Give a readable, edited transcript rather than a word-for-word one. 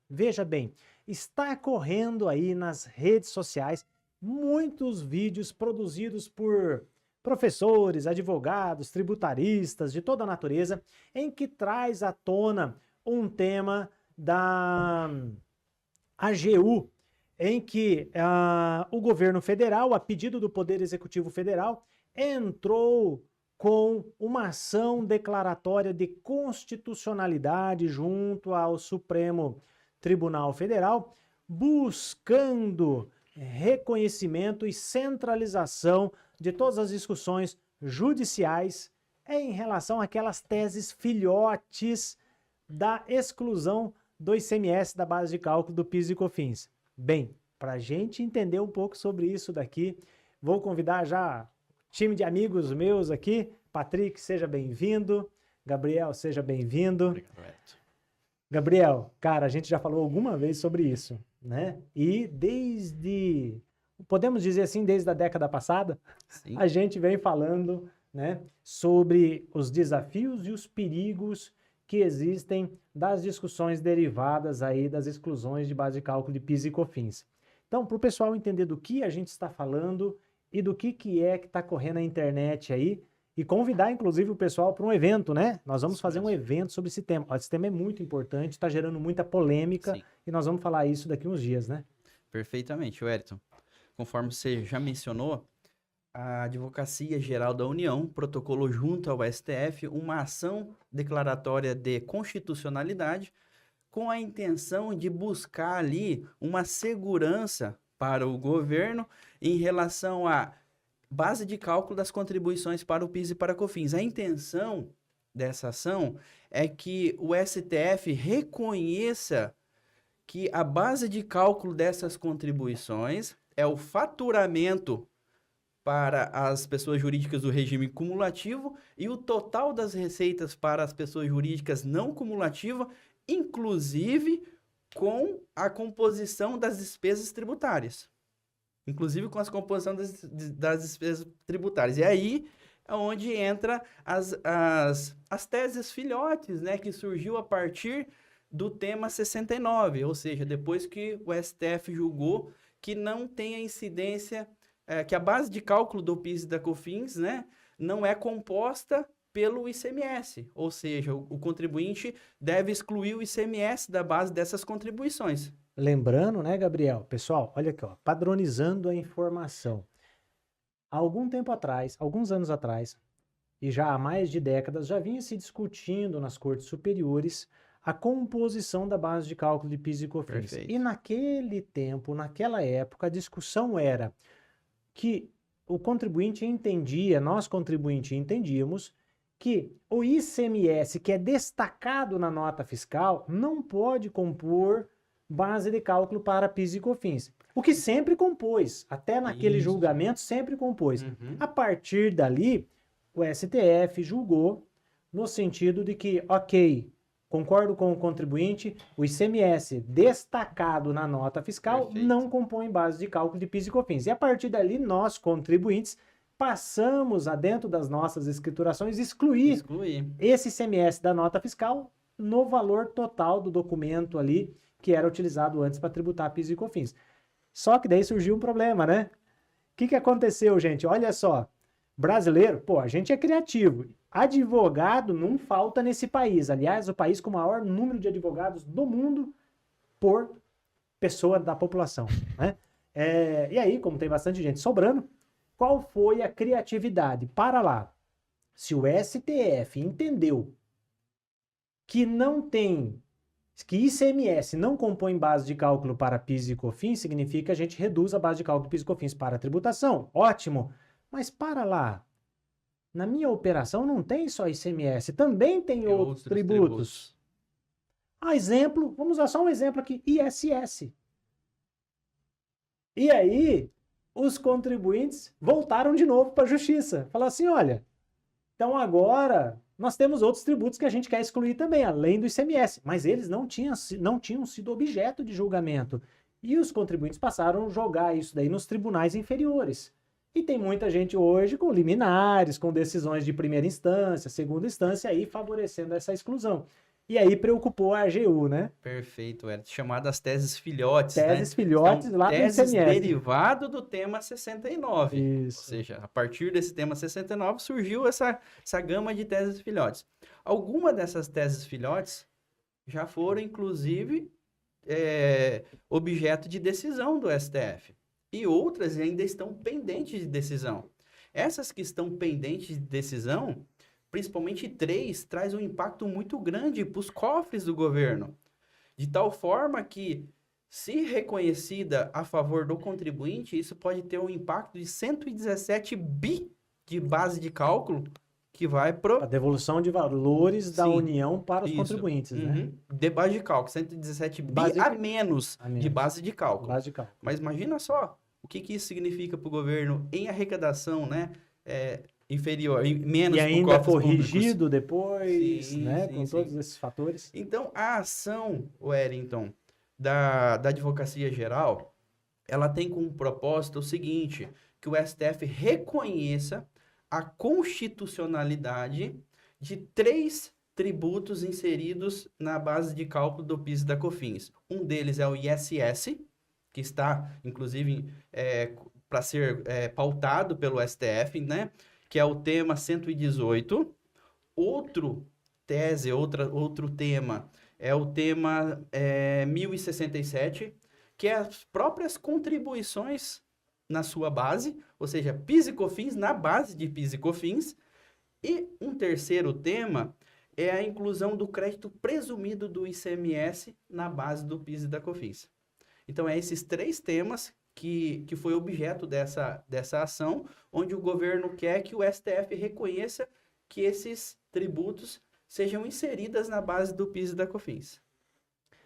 Veja bem, está correndo aí nas redes sociais muitos vídeos produzidos por professores, advogados, tributaristas de toda a natureza, em que traz à tona um tema da AGU, em que o governo federal, a pedido do Poder Executivo Federal, entrou com uma ação declaratória de constitucionalidade junto ao Supremo Tribunal Federal, buscando reconhecimento e centralização de todas as discussões judiciais em relação àquelas teses filhotes da exclusão do ICMS da base de cálculo do PIS e COFINS. Bem, para a gente entender um pouco sobre isso daqui, vou convidar já time de amigos meus aqui. Patrick, seja bem-vindo. Gabriel, seja bem-vindo. Gabriel, cara, a gente já falou alguma vez sobre isso, né? E podemos dizer assim, desde a década passada, sim, a gente vem falando, né, sobre os desafios e os perigos que existem das discussões derivadas aí das exclusões de base de cálculo de PIS e COFINS. Então, para o pessoal entender do que a gente está falando e do que é que está correndo na internet aí, e convidar, inclusive, o pessoal para um evento, né? Nós vamos fazer um evento sobre esse tema. Esse tema é muito importante, está gerando muita polêmica, sim, e nós vamos falar isso daqui uns dias, né? Perfeitamente, Wellington. Conforme você já mencionou, a Advocacia Geral da União protocolou junto ao STF uma ação declaratória de constitucionalidade com a intenção de buscar ali uma segurança para o governo em relação à base de cálculo das contribuições para o PIS e para a COFINS. A intenção dessa ação é que o STF reconheça que a base de cálculo dessas contribuições é o faturamento para as pessoas jurídicas do regime cumulativo e o total das receitas para as pessoas jurídicas não cumulativas, inclusive com a composição das despesas tributárias. Inclusive com a composição das despesas tributárias. E aí é onde entra as teses filhotes, né, que surgiu a partir do tema 69, ou seja, depois que o STF julgou que não tem a incidência, que a base de cálculo do PIS e da COFINS, né, não é composta pelo ICMS, ou seja, o contribuinte deve excluir o ICMS da base dessas contribuições. Lembrando, né, Gabriel? Pessoal, olha aqui, ó, padronizando a informação. Há algum tempo atrás, alguns anos atrás, e já há mais de décadas, já vinha se discutindo nas cortes superiores a composição da base de cálculo de PIS e COFINS. Perfeito. E naquele tempo, naquela época, a discussão era que o contribuinte entendia, nós contribuinte entendíamos, que o ICMS, que é destacado na nota fiscal, não pode compor base de cálculo para PIS e COFINS. O que sempre compôs, até naquele julgamento sempre compôs. A partir dali, o STF julgou no sentido de que, ok, concordo com o contribuinte, o ICMS destacado na nota fiscal não compõe base de cálculo de PIS e COFINS. E a partir dali, nós, contribuintes, passamos a, dentro das nossas escriturações, excluir esse ICMS da nota fiscal no valor total do documento ali, que era utilizado antes para tributar PIS e COFINS. Só que daí surgiu um problema, né? O que aconteceu, gente? Olha só, brasileiro, pô, a gente é criativo. Advogado não falta nesse país. Aliás, o país com o maior número de advogados do mundo por pessoa da população, né? E aí, como tem bastante gente sobrando, qual foi a criatividade? Para lá. Se o STF entendeu que ICMS não compõe base de cálculo para PIS e COFINS, significa que a gente reduz a base de cálculo de PIS e COFINS para a tributação. Ótimo. Mas para lá. Na minha operação não tem só ICMS, também tem outros tributos. Exemplo, vamos usar só um exemplo aqui, ISS. E aí, os contribuintes voltaram de novo para a justiça. Falaram assim, olha, então agora nós temos outros tributos que a gente quer excluir também, além do ICMS. Mas eles não tinham sido objeto de julgamento. E os contribuintes passaram a jogar isso daí nos tribunais inferiores. E tem muita gente hoje com liminares, com decisões de primeira instância, segunda instância, aí favorecendo essa exclusão. E aí preocupou a AGU, né? Perfeito, Hélio. Chamadas teses filhotes, Teses né? filhotes São lá do teses ICMS. derivado do tema 69. Ou Isso. seja, a partir desse tema 69 surgiu essa gama de teses filhotes. Algumas dessas teses filhotes já foram, inclusive, objeto de decisão do STF. E outras ainda estão pendentes de decisão. Essas que estão pendentes de decisão, principalmente 3, traz um impacto muito grande para os cofres do governo. De tal forma que, se reconhecida a favor do contribuinte, isso pode ter um impacto de 117 bi de base de cálculo que vai A pro... devolução de valores da Sim, União para os isso. contribuintes, né? Uhum. De base de cálculo, 117 bi Base de- a menos A menos. de base de cálculo. Base de cálculo. Mas imagina só o que isso significa para o governo em arrecadação, né? Inferior, menos E para ainda cofres públicos. corrigido depois, Sim, né? sim, Com sim. todos esses fatores. Então, a ação, Wellington, da Advocacia Geral, ela tem como propósito o seguinte, que o STF reconheça a constitucionalidade de 3 tributos inseridos na base de cálculo do PIS e da COFINS. Um deles é o ISS, que está, inclusive, para ser pautado pelo STF, né? Que é o tema 118. Outro tema é o tema 1067, que é as próprias contribuições na sua base, ou seja, PIS e COFINS na base de PIS e COFINS. E um terceiro tema é a inclusão do crédito presumido do ICMS na base do PIS e da COFINS. Então, é esses 3 temas que foi objeto dessa ação, onde o governo quer que o STF reconheça que esses tributos sejam inseridas na base do PIS e da COFINS.